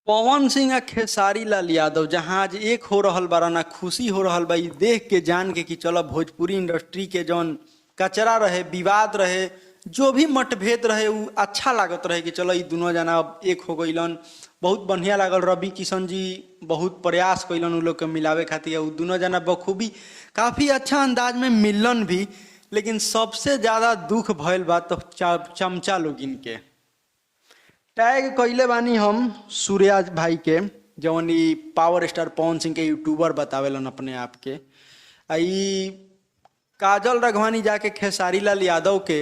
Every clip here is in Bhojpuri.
पवन सिंह आ खेसारी लाल यादव जहां आज एक हो रहल बारा ना खुशी हो रहल बा। ई देख के जान के कि चलो भोजपुरी इंडस्ट्री के जौन कचरा रहे, विवाद रहे, जो भी मतभेद रहे उ अच्छा लागत रहे कि चलो ई दोनों जना अब एक हो गइलन। बहुत बढ़िया लागल। रवि किशन जी बहुत प्रयास कइलन उ लोग के मिलावे खातिर। उ दोनों जना बखूबी काफी अच्छा अंदाज में मिलन भी। लेकिन सबसे ज्यादा दुख भइल बा तो चमचा लोगिन के टैग कइले बानी हम सूर्या भाई के, जवन ई पावर स्टार पवन सिंह के यूट्यूबर बतावेलन अपने आप के। ई काजल राघवानी जाके खेसारी लाल यादव के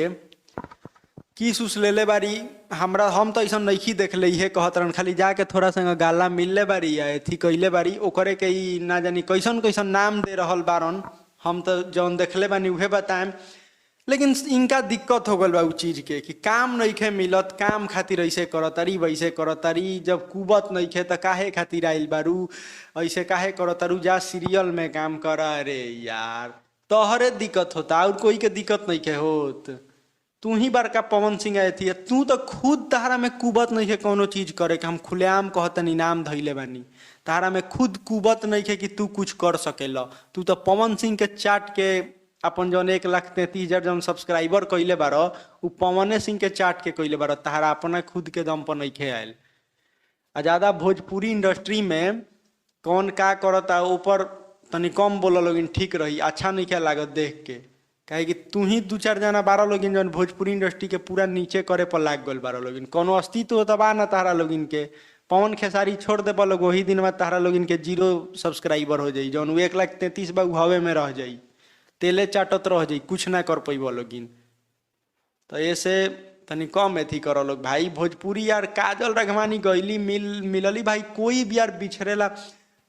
किस उस लेले बारी। हमरा हम तो ऐसा नहीं देखले, इहे कहत रहन खाली जाके थोड़ा सा गाला मिलले बारी या एथी कइले बारी। ओकरे के ई ना जानी कैसन कैसन नाम दे रहल बारन। हम तो जौन देखले बानी उहे बताएम। लेकिन इनका दिक्कत हो गल बा उ चीज के कि काम नइखे मिलत, काम खातिर ऐसे करतारी वैसे करतारी। जब कुबत नइखे त काहे खातिर आइल बारू, ऐसे काहे करतारू, जा सीरियल में काम कर। अरे यार तोहरे दिक्कत होता और कोई के दिक्कत नइखे होत। तू ही बड़का पवन सिंह आए थी। तू तो खुद तहरा में कुबत नहीं है कोनो चीज करे के। हम खुलेआम कहतन इनाम धैले बानी। तहरा में खुद कुबत नहीं है कि तू कुछ कर सकेला। तू तो पवन सिंह के चाट के अपन जौन 1,33,000 जौन सब्सक्राइबर कइले बार उ पवने सिंह के चाट के कइले बार। तहरा अपना खुद के दम पर नइखे आयल। आ ज्यादा भोजपुरी इंडस्ट्री में कौन का करता ऊपर तनी कम बोल लोगिन ठीक रही। अच्छा नहीं क्या लागत देख के, काहे कि तू ही 2-4 जना 12 लोगिन जौन भोजपुरी इंडस्ट्री के पूरा नीचे करे पर लाग गल 12 लोगिन। कोनो अस्तित्व तो बा ना तहरा लोगिन के। पवन खेसारी छोड़ दे लोग वही दिन में तहरा लोगिन के 0 सब्सक्राइबर हो जाई। जौन 1,33,000 बा हवे में रह जाई, तेले चाटत रह जाई, कुछ ना कर पैब लोगिन। तो ऐसे तनी कम एथी कर लोग भाई। भोजपुरी यार काजल राघवानी गईली मिलली भाई, कोई भी यार बिछड़ेला।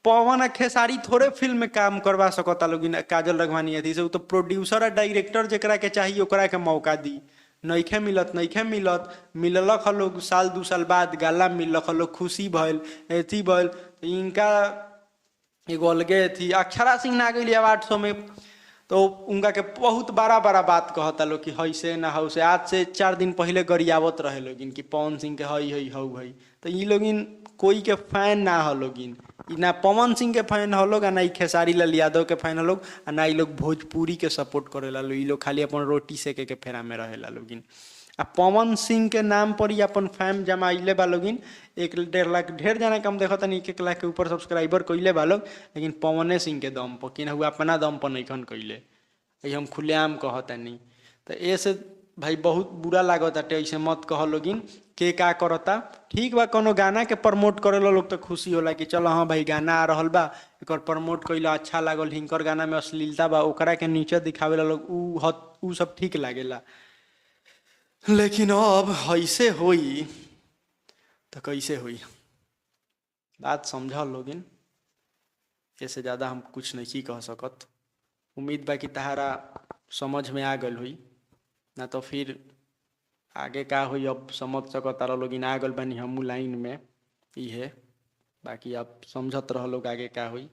पवन खेसारी थोड़े फिल्म में काम करवा सकता लोग काजल राघवानी अथी से। उ तो प्रोड्यूसर और डायरेक्टर जरा के चाहिए ओकरा के मौका दी। नइखे मिलत, नइखे मिलत। मिललक लोग साल 2 साल बाद गाला मिललक लोग, खुशी भइल, एथी भइल। तो इनका एगो अलगे थी। अक्षरा सिंह ना गई अवार्ड शो में तो उनका के बहुत बड़ा बड़ा बात कहता लोग कि हई से ना हौ से। आज से 4 दिन पहले गरियावत रहे लोगिन कि पवन सिंह के हई हई हौ हई। तो ई लोगिन कोई के फैन ना हो लोगिन। ई ना पवन सिंह के फैन हो लोग, ना ई खेसारी लाल यादव के फैन हो लोग, ना ई लोग भोजपुरी के सपोर्ट करेला लोग। ई लोग खाली अपन रोटी सेके के फेरा में रहेला लोगिन। आ पवन सिंह के नाम पर ही अपन फैम जमाइले बा लोगिन। 1-1.5 लाख ढेर जना कम देखो तनी 1-1 लाख के ऊपर सब्सक्राइबर कइले बा लोग। लेकिन पवने सिंह के दम पर कि हुआ अपना दम पर नइखन कइले। ये हम खुलेआम कहतनी। तो ऐसे भाई बहुत बुरा लागत आटे। ऐसे मत कह लोगिन के का करता। ठीक बा कोनो गाना के प्रमोट करेला लोग तो खुशी होला कि चलो हाँ भाई गाना आ रहल बा, एकर प्रमोट कइला अच्छा लागल। हिंकर गाना में अश्लीलता बा ओकरा के नीचे दिखावेला लोग, उ सब ठीक लागेला। लेकिन अब ऐसे होई तो कैसे होई, बात समझ लोगिन। ऐसे ज्यादा हम कुछ नहीं कह सकत। उम्मीद बा कि तहारा समझ में आ गल हुई, ना तो फिर आगे का हुई अब समझ सकत तारा लोगिन। आ गल बानी हमू लाइन में, ई है। बाकी आप समझत रह लोग आगे का हुई।